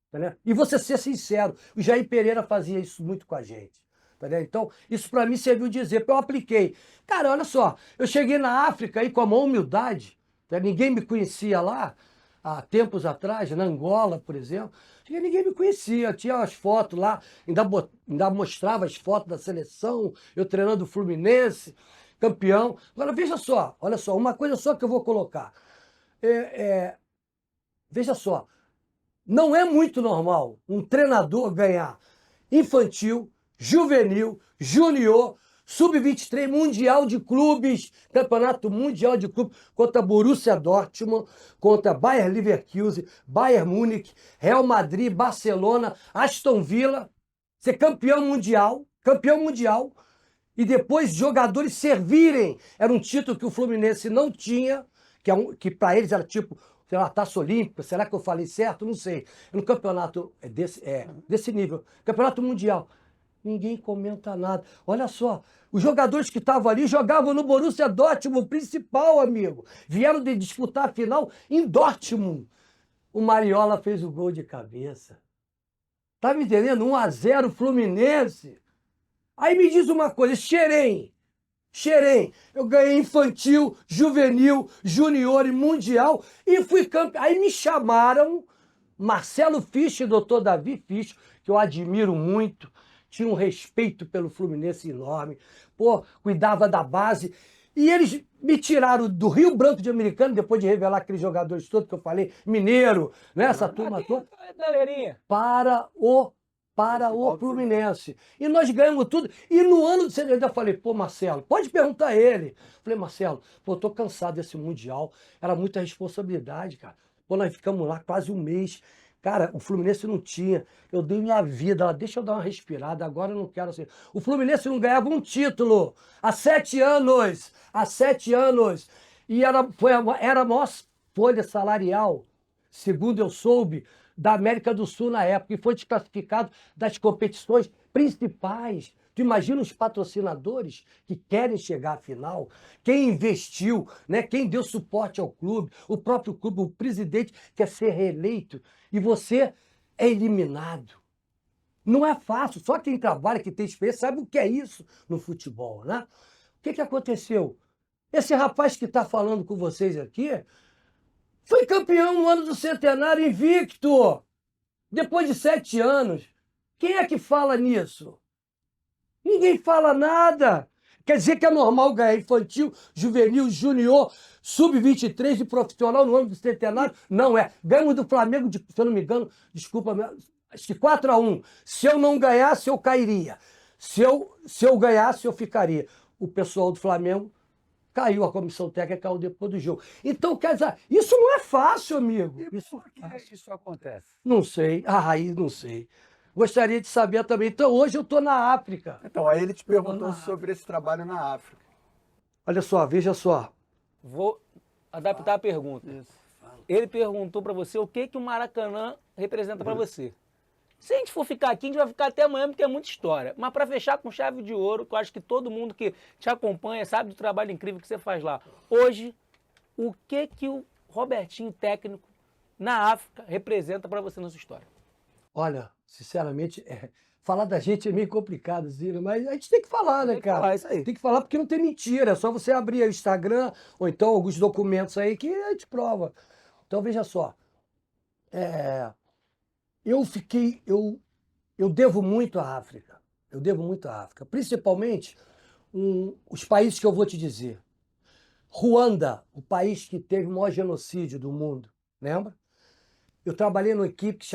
Entendeu? E você ser sincero. O Jair Pereira fazia isso muito com a gente. Entendeu? Então, isso para mim serviu de exemplo. Eu apliquei. Cara, olha só. Eu cheguei na África aí com a maior humildade. Né? Ninguém me conhecia lá. Há tempos atrás, na Angola, por exemplo. Ninguém me conhecia. Tinha as fotos lá. Ainda mostrava as fotos da seleção. Eu treinando o Fluminense. Campeão. Agora, veja só. Olha só. Uma coisa só que eu vou colocar. Veja só. Não é muito normal um treinador ganhar infantil, juvenil, júnior, sub-23, mundial de clubes, campeonato mundial de clubes, contra Borussia Dortmund, contra Bayer Leverkusen, Bayern Munique, Real Madrid, Barcelona, Aston Villa, ser campeão mundial, e depois jogadores servirem. Era um título que o Fluminense não tinha, que para eles era tipo, sei lá, Taça Olímpica, será que eu falei certo? Não sei. No campeonato desse nível, campeonato mundial, ninguém comenta nada. Olha só, os jogadores que estavam ali jogavam no Borussia Dortmund, o principal, amigo. Vieram de disputar a final em Dortmund. O Mariola fez o gol de cabeça. Tá me entendendo? 1-0 Fluminense. Aí me diz uma coisa, Xerém, eu ganhei infantil, juvenil, junior e mundial e fui campeão. Aí me chamaram, Marcelo Fischer, doutor Davi Fischer, que eu admiro muito, tinha um respeito pelo Fluminense enorme, pô, cuidava da base. E eles me tiraram do Rio Branco de Americana, depois de revelar aqueles jogadores todos que eu falei, Mineiro, né, essa turma toda, Galerinha. para o Fluminense. E nós ganhamos tudo. E no ano de 70, eu falei, pô, Marcelo, pode perguntar a ele. Falei, Marcelo, pô, eu tô cansado desse Mundial. Era muita responsabilidade, cara. Pô, nós ficamos lá quase um mês. Cara, o Fluminense não tinha. Eu dei minha vida. Ela, deixa eu dar uma respirada, agora eu não quero assim. O Fluminense não ganhava um título há 7 anos. Há 7 anos. E era a maior folha salarial, segundo eu soube, da América do Sul na época, e foi desclassificado das competições principais. Tu imagina os patrocinadores que querem chegar à final, quem investiu, né? Quem deu suporte ao clube, o próprio clube, o presidente quer ser reeleito e você é eliminado. Não é fácil, só quem trabalha, que tem experiência, sabe o que é isso no futebol, né? O que aconteceu? Esse rapaz que está falando com vocês aqui foi campeão no ano do centenário invicto, depois de 7 anos. Quem é que fala nisso? Ninguém fala nada. Quer dizer que é normal ganhar infantil, juvenil, junior, sub-23 e profissional no ano do centenário? Não é. Ganhamos do Flamengo, se eu não me engano, desculpa, acho que 4-1. Se eu não ganhasse, eu cairia. Se eu ganhasse, eu ficaria. O pessoal do Flamengo caiu, a comissão técnica caiu depois do jogo. Então, quer dizer, isso não é fácil, amigo. Isso, Por que isso acontece? não sei. Aí não sei. Gostaria de saber também. Então, hoje eu estou na África. Então, aí ele te perguntou sobre esse trabalho na África. Olha só, veja só. Vou adaptar a pergunta. Isso. Ele perguntou para você o que o Maracanã representa para você. Se a gente for ficar aqui, a gente vai ficar até amanhã, porque é muita história. Mas para fechar com chave de ouro, que eu acho que todo mundo que te acompanha sabe do trabalho incrível que você faz lá. Hoje, o que o Robertinho técnico na África representa para você na sua história? Olha, sinceramente, falar da gente é meio complicado, Zira, mas a gente tem que falar, né, Tem que cara? falar isso aí. Tem que falar porque não tem mentira. É só você abrir o Instagram ou então alguns documentos aí que a gente prova. Então, veja só. Eu devo muito à África. Eu devo muito à África. Principalmente os países que eu vou te dizer. Ruanda, o país que teve o maior genocídio do mundo, lembra? Eu trabalhei numa equipe que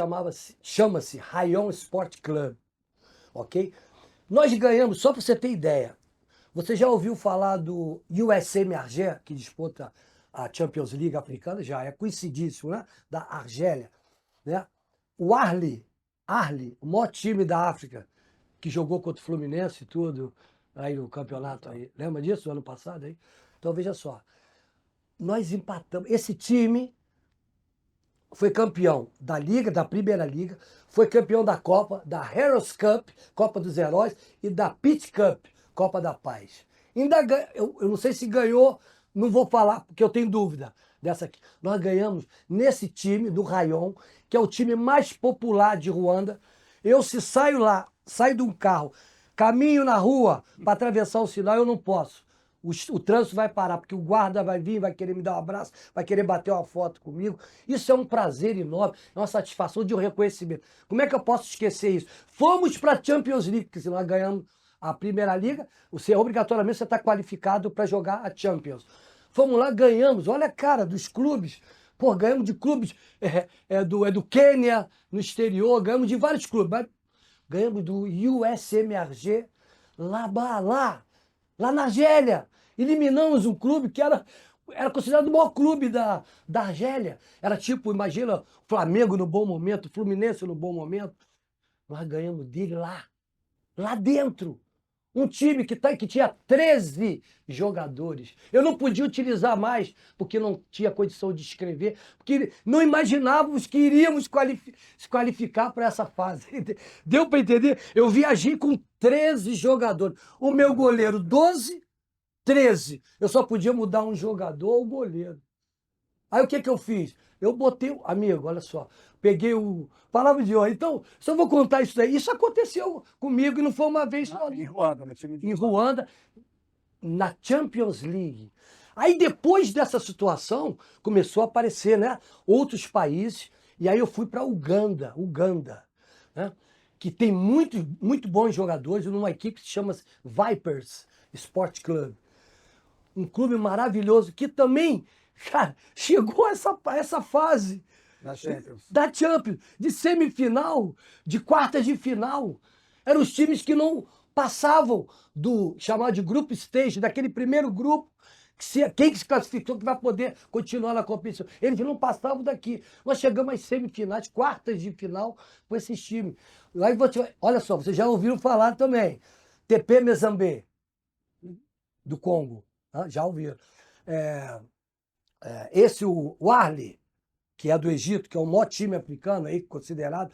chama-se Rayon Sport Club, ok? Nós ganhamos, só para você ter ideia, você já ouviu falar do USM Argé, que disputa a Champions League africana? Já é conhecidíssimo, né? Da Argélia, né? O Arli, o maior time da África, que jogou contra o Fluminense e tudo, aí no campeonato aí. Lembra disso, ano passado aí? Então veja só, nós empatamos. Esse time foi campeão da Liga, da Primeira Liga, foi campeão da Copa, da Heroes Cup, Copa dos Heróis, e da Peach Cup, Copa da Paz. Ainda eu não sei se ganhou, não vou falar, porque eu tenho dúvida dessa aqui. Nós ganhamos nesse time do Rayon, que é o time mais popular de Ruanda. Eu, se saio de um carro, caminho na rua para atravessar o sinal, eu não posso. O trânsito vai parar, porque o guarda vai vir, vai querer me dar um abraço, vai querer bater uma foto comigo. Isso é um prazer enorme, é uma satisfação de um reconhecimento. Como é que eu posso esquecer isso? Fomos para a Champions League, porque se nós ganhamos a Primeira Liga, obrigatoriamente você está qualificado para jogar a Champions. Fomos lá, ganhamos. Olha a cara dos clubes. Pô, ganhamos de clubes do Quênia, no exterior, ganhamos de vários clubes. Mas ganhamos do USMRG lá na Argélia. Eliminamos um clube que era considerado o maior clube da Argélia. Era tipo, imagina, o Flamengo no bom momento, o Fluminense no bom momento. Nós ganhamos dele lá dentro. Um time que tinha 13 jogadores. Eu não podia utilizar mais, porque não tinha condição de escrever, porque não imaginávamos que iríamos se qualificar para essa fase. Deu para entender? Eu viajei com 13 jogadores. O meu goleiro, 12, 13. Eu só podia mudar um jogador ou goleiro. Aí o que eu fiz? Eu botei, amigo, olha só, peguei palavra de honra. Então, se eu vou contar isso daí, isso aconteceu comigo e não foi uma vez só. Em Ruanda, no time de Em Ruanda, na Champions League. Aí depois dessa situação, começou a aparecer, né, outros países, e aí eu fui para Uganda, né, que tem muito bons jogadores, numa equipe que se chama Vipers Sport Club. Um clube maravilhoso que também, cara, chegou a essa fase da Champions, de semifinal, de quartas de final. Eram os times que não passavam do chamado de group stage, daquele primeiro grupo, quem se classificou que vai poder continuar na competição. Eles não passavam daqui. Nós chegamos às semifinais, quartas de final com esses times. Aí olha só, vocês já ouviram falar também. TP Mazembe, do Congo. Já ouviram. O Arli, que é do Egito, que é o maior time africano aí, considerado.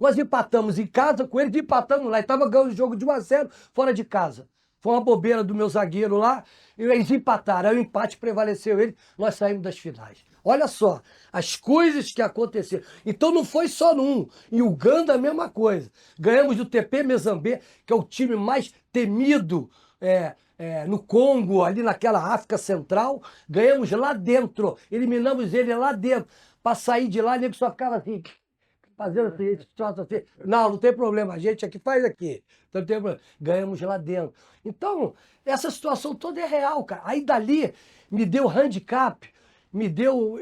Nós empatamos em casa com eles, empatamos lá. E estava ganhando o jogo de 1-0 fora de casa. Foi uma bobeira do meu zagueiro lá, e eles empataram. Aí o empate prevaleceu ele, nós saímos das finais. Olha só, as coisas que aconteceram. Então não foi só num. Em Uganda a mesma coisa. Ganhamos do TP Mazembe, que é o time mais temido no Congo, ali naquela África Central. Ganhamos lá dentro, eliminamos ele lá dentro. Para sair de lá, ele só ficava assim, fazendo assim, esse troço assim. Não tem problema, a gente aqui faz aqui. Então, não tem problema. Ganhamos lá dentro. Então, essa situação toda é real, cara. Aí dali me deu handicap,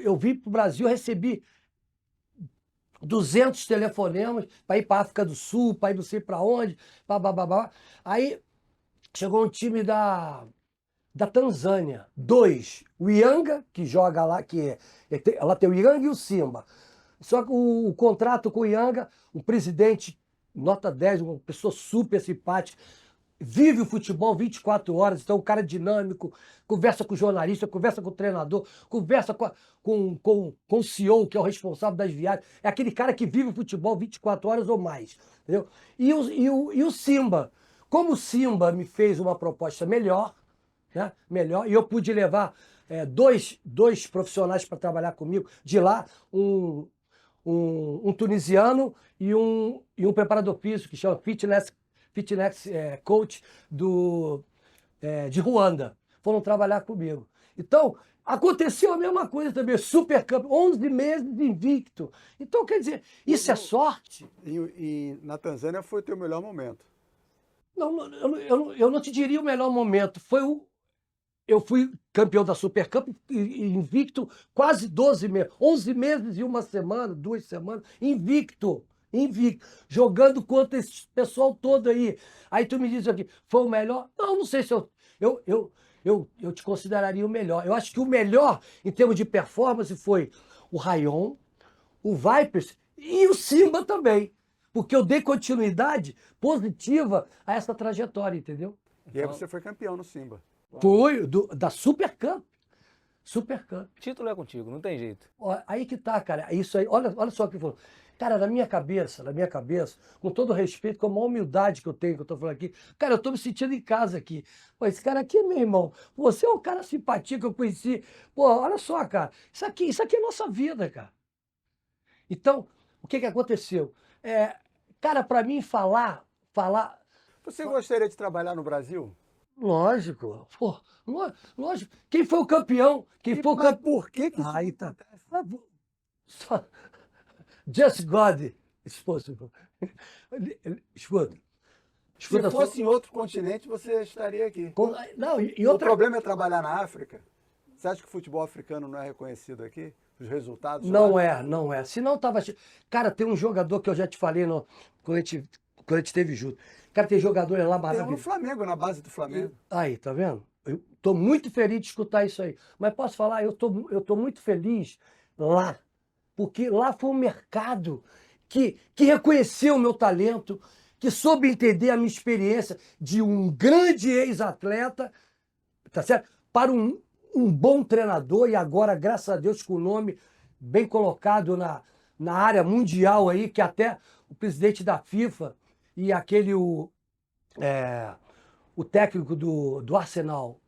eu vim pro Brasil, recebi 200 telefonemas para ir para África do Sul, para ir não sei para onde, babá. Aí chegou um time da Tanzânia, dois, o Yanga, que joga lá, lá tem o Yanga e o Simba. Só que o contrato com o Yanga, um presidente, nota 10, uma pessoa super simpática, vive o futebol 24 horas, então um cara dinâmico, conversa com o jornalista, conversa com o treinador, conversa com o CEO, que é o responsável das viagens. É aquele cara que vive o futebol 24 horas ou mais. Entendeu? E o Simba. Como o Simba me fez uma proposta melhor, né? Melhor, e eu pude levar dois profissionais para trabalhar comigo, de lá, um tunisiano e um preparador físico, que chama fitness coach de Ruanda. Foram trabalhar comigo. Então, aconteceu a mesma coisa também, Supercampeão, 11 meses invicto. Então, quer dizer, isso é sorte? E na Tanzânia foi o teu melhor momento? Não, eu não te diria o melhor momento. Eu fui campeão da Supercup, invicto quase 12 meses, 11 meses e uma semana, 2 semanas, invicto, jogando contra esse pessoal todo aí. Aí tu me diz aqui, foi o melhor? Não sei se eu te consideraria o melhor. Eu acho que o melhor em termos de performance foi o Rayon, o Vipers e o Simba também. Porque eu dei continuidade positiva a essa trajetória, entendeu? E aí você foi campeão no Simba. Foi da Supercup. Supercup. Título é contigo, não tem jeito. Aí que tá, cara. Isso aí, olha só o que falou. Cara, na minha cabeça, com todo o respeito, com a maior humildade que eu tenho, que eu tô falando aqui, cara, eu tô me sentindo em casa aqui. Pô, esse cara aqui é meu irmão. Você é um cara simpático que eu conheci. Pô, olha só, cara. Isso aqui é nossa vida, cara. Então, o que aconteceu? Cara, para mim falar... Você gostaria de trabalhar no Brasil? Lógico, pô, lógico. Quem foi o campeão? Mas por que isso Aí tá. Just God is possible. Escuta. Se fosse em outro continente, você estaria aqui. Não, e O outra... problema é trabalhar na África? Você acha que o futebol africano não é reconhecido aqui? Os resultados? Não lá? é. Se não tava... Cara, tem um jogador que eu já te falei quando a gente esteve junto. Cara, tem jogadores lá Tem maravilhosos. no Flamengo, na base do Flamengo. Aí, tá vendo? Eu tô muito feliz de escutar isso aí. Mas posso falar, eu tô muito feliz lá. Porque lá foi um mercado que reconheceu o meu talento, que soube entender a minha experiência de um grande ex-atleta, tá certo? Para um bom treinador, e agora, graças a Deus, com o nome bem colocado na área mundial aí, que até o presidente da FIFA e o técnico do Arsenal,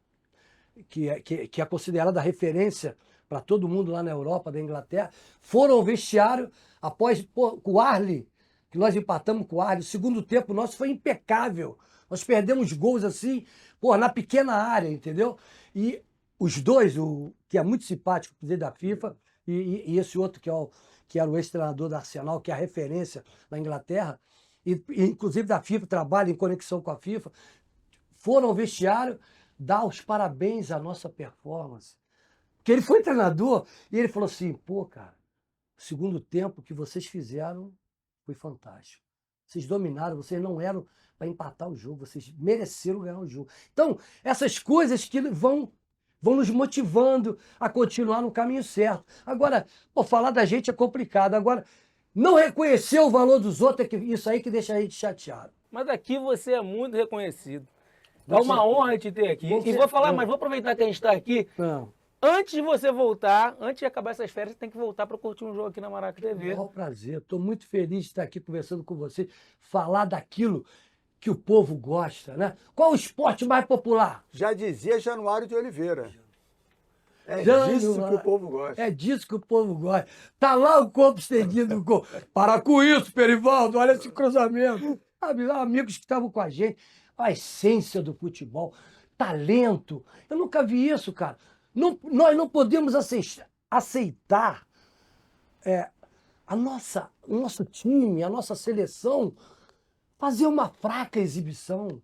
que é considerado a referência para todo mundo lá na Europa, da Inglaterra, foram ao vestiário após com o Arley, que nós empatamos com o Arley. O segundo tempo nosso foi impecável. Nós perdemos gols assim, na pequena área, entendeu? E os dois, que é muito simpático, o presidente da FIFA, e esse outro que era o ex-treinador da Arsenal, que é a referência na Inglaterra, e inclusive da FIFA, trabalha em conexão com a FIFA, foram ao vestiário dar os parabéns à nossa performance. Porque ele foi treinador e ele falou assim, pô, cara, o segundo tempo que vocês fizeram foi fantástico. Vocês dominaram, vocês não eram para empatar o jogo, vocês mereceram ganhar o jogo. Então, essas coisas que vão nos motivando a continuar no caminho certo. Agora, falar da gente é complicado. Agora, não reconhecer o valor dos outros, isso aí que deixa a gente chateado. Mas aqui você é muito reconhecido. É uma honra te ter aqui. E vou falar, mas vou aproveitar que a gente está aqui. Não. Antes de você voltar, antes de acabar essas férias, você tem que voltar para curtir um jogo aqui na Maraca TV. É um prazer. Estou muito feliz de estar aqui conversando com você, falar daquilo que o povo gosta, né? Qual o esporte mais popular? Já dizia Januário de Oliveira. É Januário. disso que o povo gosta. É disso que o povo gosta. Tá lá o corpo estendido no gol. Para com isso, Perivaldo, olha esse cruzamento. Amigos que estavam com a gente, a essência do futebol, talento. Eu nunca vi isso, cara. Nós não podemos aceitar o nosso time, a nossa seleção, fazer uma fraca exibição.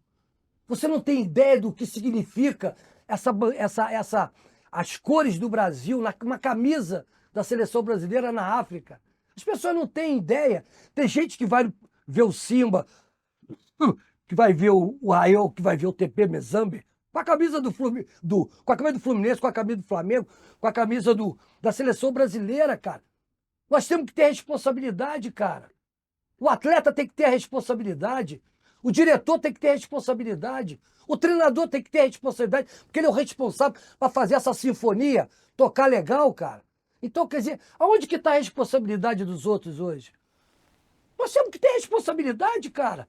Você não tem ideia do que significa as cores do Brasil uma camisa da seleção brasileira na África. As pessoas não têm ideia. Tem gente que vai ver o Simba, que vai ver o Rael, que vai ver o TP Mezambe, com a camisa do Fluminense, com a camisa do Flamengo, com a camisa da seleção brasileira, cara. Nós temos que ter responsabilidade, cara. O atleta tem que ter a responsabilidade. O diretor tem que ter a responsabilidade. O treinador tem que ter a responsabilidade, porque ele é o responsável para fazer essa sinfonia tocar legal, cara. Então, quer dizer, aonde que está a responsabilidade dos outros hoje? Nós temos que ter responsabilidade, cara.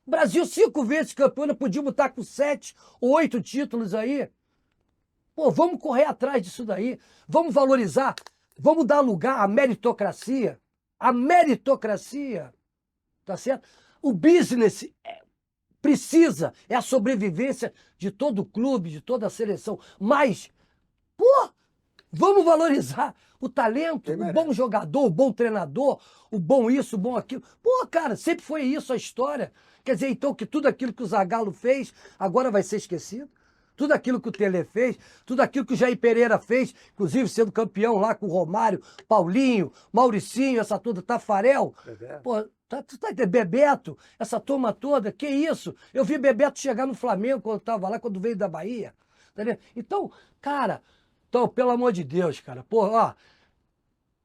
O Brasil 5 vezes campeão, podíamos estar com 7 ou 8 títulos aí. Pô, vamos correr atrás disso daí. Vamos valorizar. Vamos dar lugar à meritocracia. A meritocracia. Tá certo? O business precisa, é a sobrevivência de todo clube, de toda a seleção. Mas, pô, vamos valorizar o talento, o bom jogador, o bom treinador, o bom isso, o bom aquilo. Pô, cara, sempre foi isso a história. Quer dizer, então, que tudo aquilo que o Zagallo fez agora vai ser esquecido? Tudo aquilo que o Tele fez, tudo aquilo que o Jair Pereira fez, inclusive sendo campeão lá com o Romário, Paulinho, Mauricinho, essa toda, Tafarel. Pô, Bebeto, essa turma toda, que isso? Eu vi Bebeto chegar no Flamengo quando estava lá, quando veio da Bahia. Entendeu? Então, cara, pelo amor de Deus, cara, pô, ó,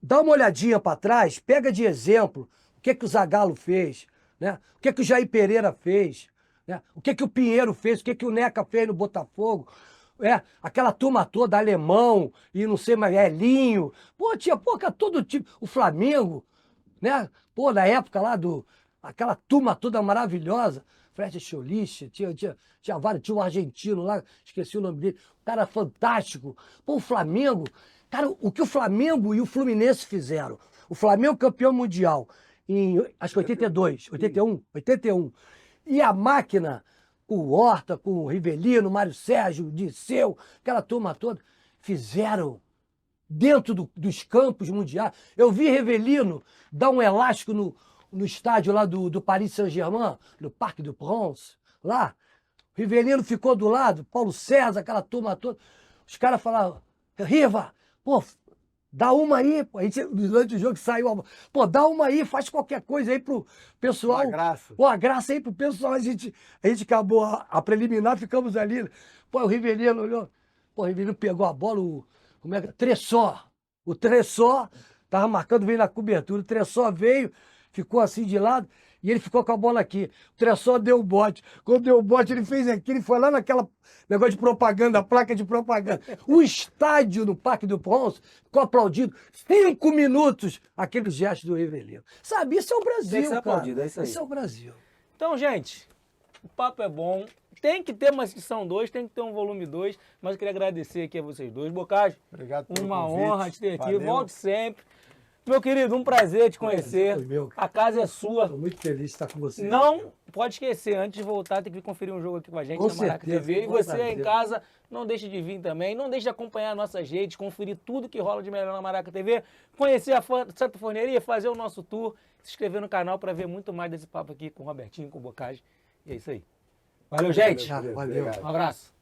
dá uma olhadinha para trás, pega de exemplo o que o Zagallo fez, né? O que o Jair Pereira fez, né? O que o Pinheiro fez, o que o Neca fez no Botafogo. Aquela turma toda, Alemão e não sei mais, Elinho. Pô, tinha pouca todo tipo. O Flamengo, né? Pô, na época lá aquela turma toda maravilhosa. Fred Choliche, tinha vários, tinha um argentino lá, esqueci o nome dele. Um cara fantástico. Pô, o Flamengo, cara, o que o Flamengo e o Fluminense fizeram? O Flamengo campeão mundial em, acho que 82, 81. E a máquina, com o Horta, com o Rivelino, Mário Sérgio, Disseu, aquela turma toda, fizeram dentro dos campos mundiais. Eu vi Rivelino dar um elástico no estádio lá do Paris Saint-Germain, no Parque do Prince, lá. O Rivelino ficou do lado, Paulo César, aquela turma toda. Os caras falavam, Riva, pô, dá uma aí, pô. A gente, durante o jogo saiu, pô, dá uma aí, faz qualquer coisa aí pro pessoal. Uma graça. Pô, a graça aí pro pessoal. A gente acabou a preliminar, ficamos ali. Pô, o Rivelino olhou. Pô, o Rivelino pegou a bola, como é que Tressó. O Tressó tava marcando, veio na cobertura. O Tressó veio, ficou assim de lado. E ele ficou com a bola aqui. O Tressó deu o bote. Quando deu o bote, ele fez aqui, ele foi lá naquela negócio de propaganda, placa de propaganda. O estádio no Parque do Prince ficou aplaudido 5 minutos aquele gesto do Rivelino. Sabe, isso é o Brasil, Tem que ser cara. aplaudido, é isso aí. Isso é o Brasil. Então, gente, o papo é bom. Tem que ter uma edição 2, tem que ter um volume 2, mas eu queria agradecer aqui a vocês dois. Bocage, Obrigado pelo uma convite. honra te ter aqui. Valeu. Volte sempre. Meu querido, um prazer te conhecer. Foi meu, cara. A casa é sua. Estou muito feliz de estar com você. Não pode esquecer, antes de voltar, tem que vir conferir um jogo aqui com a gente Com na Maraca certeza, TV. E com você aí em certeza. casa, não deixe de vir também. Não deixe de acompanhar nossas redes, conferir tudo que rola de melhor na Maraca TV. Conhecer a Santa Forneria, fazer o nosso tour. Se inscrever no canal para ver muito mais desse papo aqui com o Robertinho, com o Bocage. E é isso aí. Valeu, gente. Valeu. Obrigado. Um abraço.